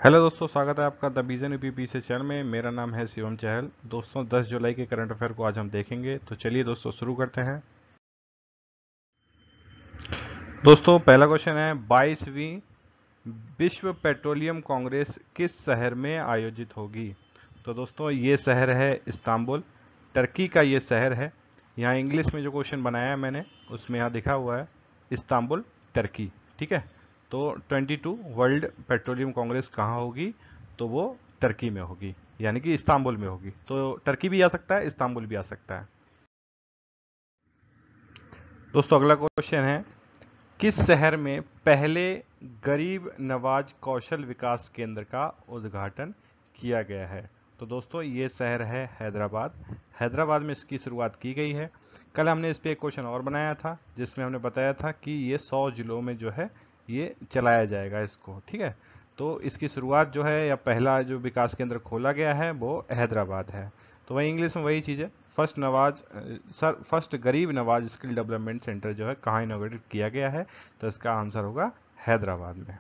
Hello दोस्तों, स्वागत है आपका द विजन यूपीपीसी चैनल में। मेरा नाम है शिवम चहल। दोस्तों 10 जुलाई के करंट अफेयर को आज हम देखेंगे, तो चलिए दोस्तों शुरू करते हैं। दोस्तों पहला क्वेश्चन है, 22वीं विश्व पेट्रोलियम कांग्रेस किस शहर में आयोजित होगी। तो दोस्तों ये शहर है इस्तांबुल, टर्की का ये शहर है। यहाँ इंग्लिश में जो क्वेश्चन बनाया है मैंने, उसमें यहाँ लिखा हुआ है इस्तांबुल टर्की। ठीक है, तो 22 वर्ल्ड पेट्रोलियम कांग्रेस कहाँ होगी, तो वो टर्की में होगी, यानी कि इस्तांबुल में होगी। तो टर्की भी आ सकता है, इस्तांबुल भी आ सकता है। दोस्तों अगला क्वेश्चन है, किस शहर में पहले गरीब नवाज कौशल विकास केंद्र का उद्घाटन किया गया है। तो दोस्तों ये शहर है हैदराबाद। हैदराबाद में इसकी शुरुआत की गई है। कल हमने इस पे एक क्वेश्चन और बनाया था, जिसमें हमने बताया था कि ये 100 जिलों में जो है ये चलाया जाएगा इसको। ठीक है, तो इसकी शुरुआत जो है या पहला जो विकास केंद्र खोला गया है वो हैदराबाद है। तो वही इंग्लिश में वही चीज़ है, फर्स्ट गरीब नवाज स्किल डेवलपमेंट सेंटर जो है कहाँ इनोवेट किया गया है, तो इसका आंसर होगा हैदराबाद में।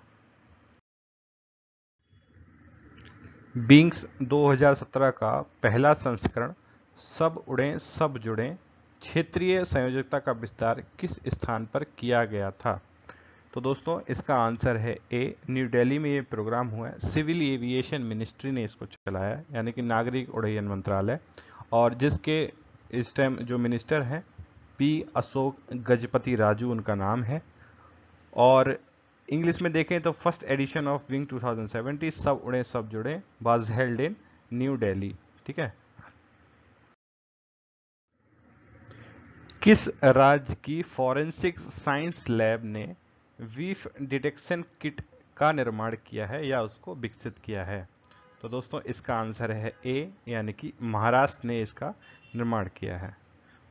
बिंग्स 2017 का पहला संस्करण सब उड़ें सब जुड़ें क्षेत्रीय संयोजकता का विस्तार किस स्थान पर किया गया था। तो दोस्तों इसका आंसर है ए, न्यू दिल्ली में ये प्रोग्राम हुआ है। सिविल एविएशन मिनिस्ट्री ने इसको चलाया है, यानी कि नागरिक उड्डयन मंत्रालय, और जिसके इस टाइम जो मिनिस्टर हैं पी अशोक गजपति राजू उनका नाम है। और इंग्लिश में देखें तो फर्स्ट एडिशन ऑफ विंग 2070 सब उड़े सब जुड़े was held in new Delhi. ठीक है, किस राज्य की फॉरेंसिक साइंस लैब ने वीफ डिटेक्शन किट का निर्माण किया है या उसको विकसित किया है। तो दोस्तों इसका आंसर है ए, यानी कि महाराष्ट्र ने इसका निर्माण किया है।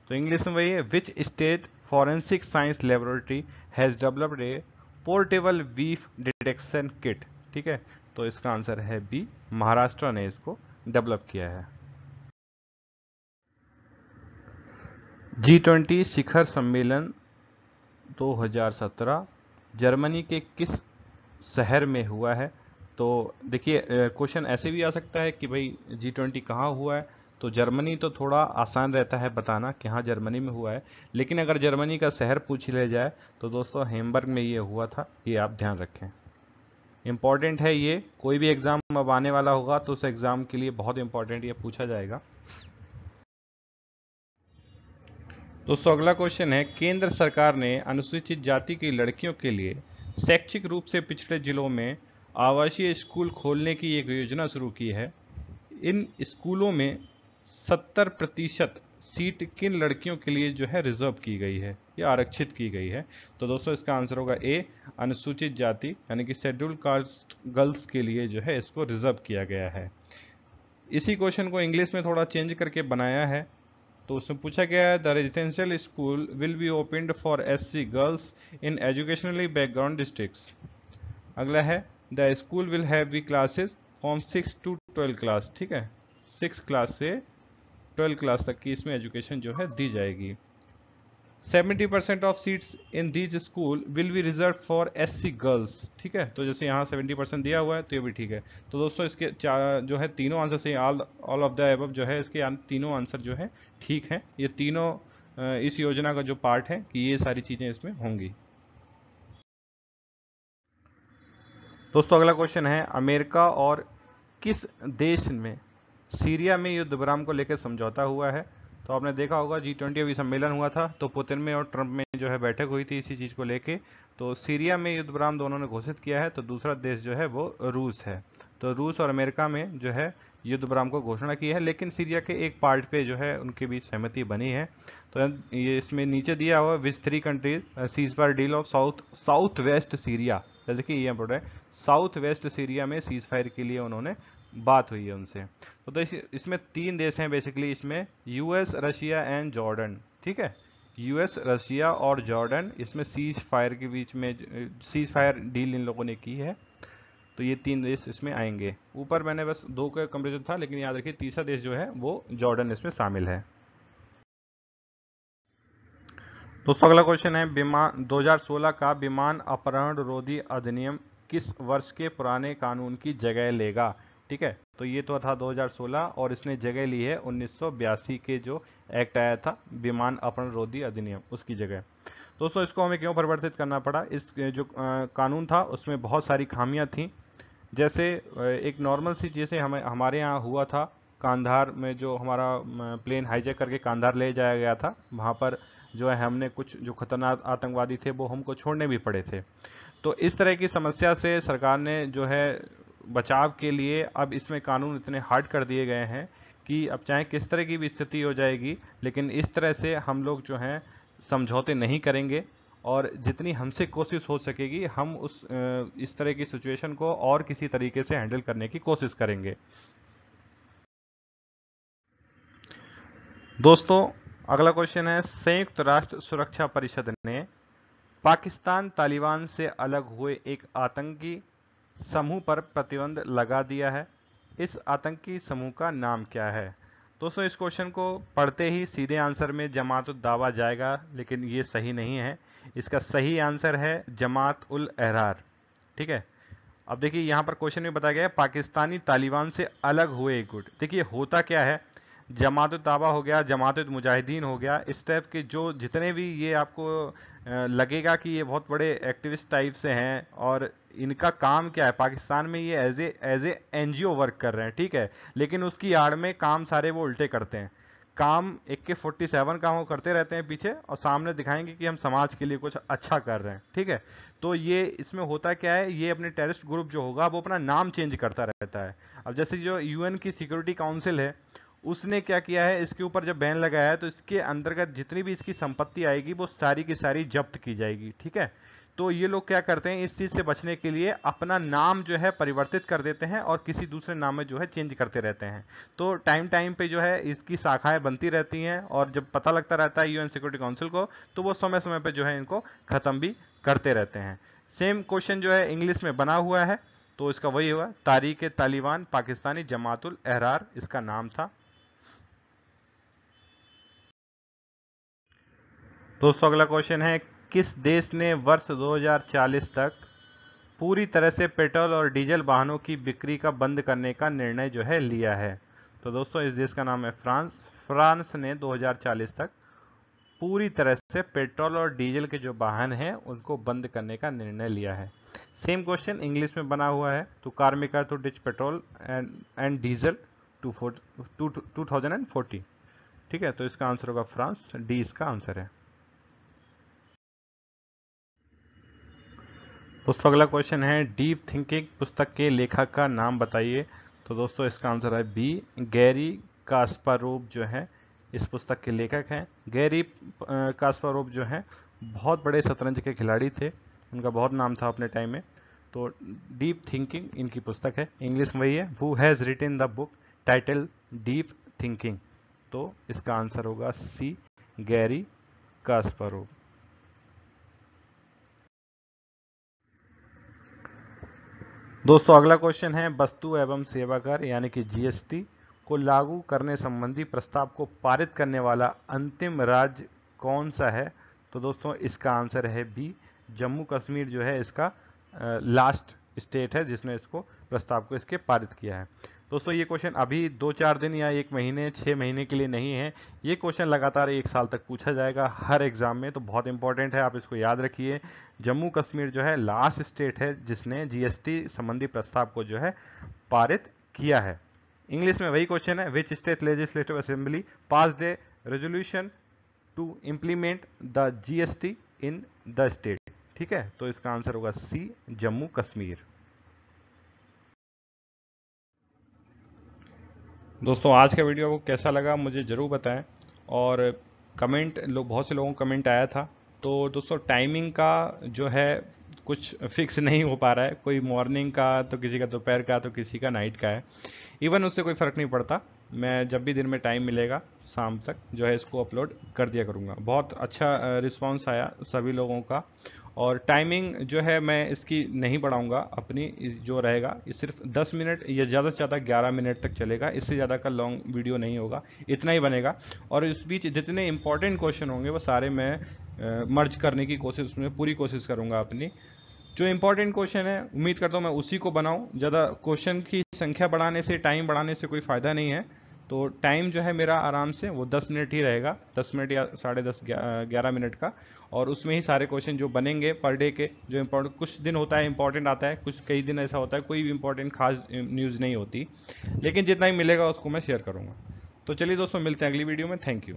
तो इंग्लिश में वही है, which state forensic science laboratory has developed A portable वीफ detection kit. ठीक है, तो इसका आंसर है बी, महाराष्ट्र ने इसको डेवलप किया है। G20 शिखर सम्मेलन 2017 जर्मनी के किस शहर में हुआ है। तो देखिए क्वेश्चन ऐसे भी आ सकता है कि भाई G20 कहाँ हुआ है। तो जर्मनी तो थोड़ा आसान रहता है बताना कि हाँ जर्मनी में हुआ है, लेकिन अगर जर्मनी का शहर पूछ लिया जाए तो दोस्तों हेम्बर्ग में ये हुआ था, ये आप ध्यान रखें। इंपॉर्टेंट है ये, कोई भी एग्जाम अब आने वाला होगा तो उस एग्जाम के लिए बहुत इंपॉर्टेंट ये पूछा जाएगा। दोस्तों अगला क्वेश्चन है, केंद्र सरकार ने अनुसूचित जाति की लड़कियों के लिए शैक्षिक रूप से पिछड़े जिलों में आवासीय स्कूल खोलने की एक योजना शुरू की है। इन स्कूलों में 70% सीट किन लड़कियों के लिए जो है रिजर्व की गई है या आरक्षित की गई है। तो दोस्तों इसका आंसर होगा ए, अनुसूचित जाति यानी कि शेड्यूल्ड कास्ट गर्ल्स के लिए जो है इसको रिजर्व किया गया है। इसी क्वेश्चन को इंग्लिश में थोड़ा चेंज करके बनाया है। तो उसमें पूछा गया है, the residential school will be opened for SC girls in educationally background districts. अगला है, the school will have we classes from 6 to 12 class. ठीक है, 6 क्लास से 12 क्लास तक की इसमें एजुकेशन जो है दी जाएगी। 70% of seats in these school will B reserve for SC girls. ठीक है, तो जैसे यहाँ 70% दिया हुआ है तो ये भी ठीक है। तो दोस्तों इसके जो है तीनों आंसर से ऑल ऑफ द एबव जो है इसके तीनों आंसर जो है ठीक है। ये तीनों इस योजना का जो पार्ट है कि ये सारी चीजें इसमें होंगी। दोस्तों अगला क्वेश्चन है, अमेरिका और किस देश में सीरिया में युद्ध विराम को लेकर समझौता हुआ है। तो आपने देखा होगा G20 अभी सम्मेलन हुआ था, तो पुतिन में और ट्रंप में जो है बैठक हुई थी इसी चीज को लेके। तो सीरिया में युद्ध विराम दोनों ने घोषित किया है। तो दूसरा देश जो है वो रूस है। तो रूस और अमेरिका में जो है युद्ध विराम को घोषणा की है, लेकिन सीरिया के एक पार्ट पे जो है उनके बीच सहमति बनी है। तो ये इसमें नीचे दिया हुआ विच 3 countries cease fire deal of south west Syria, जैसे कि ये इंपॉर्टेंट है, साउथ वेस्ट सीरिया में सीज फायर के लिए उन्होंने बात हुई है उनसे। तो इसमें 3 देश हैं बेसिकली, इसमें US, रशिया एंड जॉर्डन। ठीक है, US, रशिया और जॉर्डन, इसमें सीज फायर के बीच में सीज फायर डील इन लोगों ने की है। तो ये 3 देश इसमें आएंगे। ऊपर मैंने बस 2 का कंपेरिजन था, लेकिन याद रखिए तीसरा देश जो है वो जॉर्डन इसमें शामिल है। दोस्तों अगला क्वेश्चन है, विमान 2016 का विमान अपहरण रोधी अधिनियम किस वर्ष के पुराने कानून की जगह लेगा। ठीक है, तो ये तो था 2016 और इसने जगह ली है 1982 के जो एक्ट आया था विमान अपहरण रोधी अधिनियम, उसकी जगह। दोस्तों इसको हमें क्यों परिवर्तित करना पड़ा, इस जो कानून था उसमें बहुत सारी खामियां थी। जैसे एक नॉर्मल सी जैसे हमारे यहाँ हुआ था कांधार में, जो हमारा प्लेन हाईजैक करके कांधार ले जाया गया था, वहाँ पर जो है हमने कुछ जो खतरनाक आतंकवादी थे वो हमको छोड़ने भी पड़े थे। तो इस तरह की समस्या से सरकार ने जो है बचाव के लिए अब इसमें कानून इतने हार्ड कर दिए गए हैं कि अब चाहे किस तरह की भी स्थिति हो जाएगी, लेकिन इस तरह से हम लोग जो हैं समझौते नहीं करेंगे और जितनी हमसे कोशिश हो सकेगी हम इस तरह की सिचुएशन को और किसी तरीके से हैंडल करने की कोशिश करेंगे। दोस्तों अगला क्वेश्चन है, संयुक्त राष्ट्र सुरक्षा परिषद ने पाकिस्तान तालिबान से अलग हुए एक आतंकी समूह पर प्रतिबंध लगा दिया है। इस आतंकी समूह का नाम क्या है। दोस्तों इस क्वेश्चन को पढ़ते ही सीधे आंसर में जमात उद दावा जाएगा, लेकिन ये सही नहीं है। इसका सही आंसर है जमात उल अहरार। ठीक है, अब देखिए यहाँ पर क्वेश्चन में बताया गया है पाकिस्तानी तालिबान से अलग हुए एक गुट। देखिए होता क्या है, जमात उद दावा हो गया, जमात उद मुजाहिदीन हो गया, इस टाइप के जो जितने भी ये आपको लगेगा कि ये बहुत बड़े एक्टिविस्ट टाइप से हैं और इनका काम क्या है, पाकिस्तान में ये एज ए एनजीओ वर्क कर रहे हैं। ठीक है, लेकिन उसकी आड़ में काम सारे वो उल्टे करते हैं। काम AK-47 का वो करते रहते हैं पीछे और सामने दिखाएंगे कि हम समाज के लिए कुछ अच्छा कर रहे हैं। ठीक है, तो ये इसमें होता क्या है, ये अपने टेररिस्ट ग्रुप जो होगा वो अपना नाम चेंज करता रहता है। अब जैसे जो UN की सिक्योरिटी काउंसिल है उसने क्या किया है, इसके ऊपर जब बैन लगाया है तो इसके अंतर्गत जितनी भी इसकी संपत्ति आएगी वो सारी की सारी जब्त की जाएगी। ठीक है, तो ये लोग क्या करते हैं, इस चीज से बचने के लिए अपना नाम जो है परिवर्तित कर देते हैं और किसी दूसरे नाम में जो है चेंज करते रहते हैं। तो टाइम टाइम पे जो है इसकी शाखाएं बनती रहती हैं और जब पता लगता रहता है UN सिक्योरिटी काउंसिल को तो वो समय समय पे जो है इनको खत्म भी करते रहते हैं। सेम क्वेश्चन जो है इंग्लिश में बना हुआ है, तो इसका वही हुआ, तारीख तालिबान पाकिस्तानी जमातुल अहरार इसका नाम था। दोस्तों अगला क्वेश्चन है, किस देश ने वर्ष 2040 तक पूरी तरह से पेट्रोल और डीजल वाहनों की बिक्री का बंद करने का निर्णय जो है लिया है। तो दोस्तों इस देश का नाम है फ्रांस। फ्रांस ने 2040 तक पूरी तरह से पेट्रोल और डीजल के जो वाहन हैं उनको बंद करने का निर्णय लिया है। सेम क्वेश्चन इंग्लिश में बना हुआ है, two car maker to ditch petrol and diesel to 2040। ठीक है, तो इसका आंसर होगा फ्रांस, डी इसका आंसर है। दोस्तों अगला क्वेश्चन है, डीप थिंकिंग पुस्तक के लेखक का नाम बताइए। तो दोस्तों इसका आंसर है बी, गैरी कास्पारोव जो है इस पुस्तक के लेखक हैं। गैरी कास्पारोव जो है बहुत बड़े शतरंज के खिलाड़ी थे, उनका बहुत नाम था अपने टाइम में। तो डीप थिंकिंग इनकी पुस्तक है, इंग्लिश में वही है, who has written the book title deep thinking. तो इसका आंसर होगा सी, गैरी कास्पारोव। दोस्तों अगला क्वेश्चन है, वस्तु एवं सेवा कर यानी कि GST को लागू करने संबंधी प्रस्ताव को पारित करने वाला अंतिम राज्य कौन सा है। तो दोस्तों इसका आंसर है बी, जम्मू कश्मीर जो है इसका लास्ट स्टेट है जिसने इसको प्रस्ताव को इसके पारित किया है। दोस्तों ये क्वेश्चन अभी 2-4 दिन या 1 महीने 6 महीने के लिए नहीं है, ये क्वेश्चन लगातार 1 साल तक पूछा जाएगा हर एग्जाम में, तो बहुत इंपॉर्टेंट है, आप इसको याद रखिए। जम्मू कश्मीर जो है लास्ट स्टेट है जिसने GST संबंधी प्रस्ताव को जो है पारित किया है। इंग्लिश में वही क्वेश्चन है, which state legislative assembly passed a resolution to implement the GST in the state. ठीक है, तो इसका आंसर होगा सी, जम्मू कश्मीर। दोस्तों आज का वीडियो आपको कैसा लगा मुझे ज़रूर बताएं, और कमेंट बहुत से लोगों का कमेंट आया था। तो दोस्तों टाइमिंग का जो है कुछ फिक्स नहीं हो पा रहा है, कोई मॉर्निंग का तो किसी का दोपहर का तो किसी का नाइट का है, इवन उससे कोई फ़र्क नहीं पड़ता। मैं जब भी दिन में टाइम मिलेगा शाम तक जो है इसको अपलोड कर दिया करूँगा। बहुत अच्छा रिस्पांस आया सभी लोगों का, और टाइमिंग जो है मैं इसकी नहीं बढ़ाऊंगा, अपनी जो रहेगा ये सिर्फ 10 मिनट या ज़्यादा से ज़्यादा 11 मिनट तक चलेगा, इससे ज़्यादा का लॉन्ग वीडियो नहीं होगा, इतना ही बनेगा। और इस बीच जितने इंपॉर्टेंट क्वेश्चन होंगे वो सारे मैं मर्ज करने की कोशिश में पूरी कोशिश करूँगा अपनी। जो इंपॉर्टेंट क्वेश्चन है उम्मीद करता हूँ मैं उसी को बनाऊँ। ज़्यादा क्वेश्चन की संख्या बढ़ाने से, टाइम बढ़ाने से कोई फ़ायदा नहीं है। तो टाइम जो है मेरा आराम से वो 10 मिनट ही रहेगा, 10 मिनट या 10:30 11 मिनट का। और उसमें ही सारे क्वेश्चन जो बनेंगे पर डे के, जो इम्पोर्टेंट, कुछ दिन होता है इंपॉर्टेंट आता है, कुछ कई दिन ऐसा होता है कोई भी इंपॉर्टेंट खास न्यूज़ नहीं होती, लेकिन जितना ही मिलेगा उसको मैं शेयर करूँगा। तो चलिए दोस्तों, मिलते हैं अगली वीडियो में। Thank you.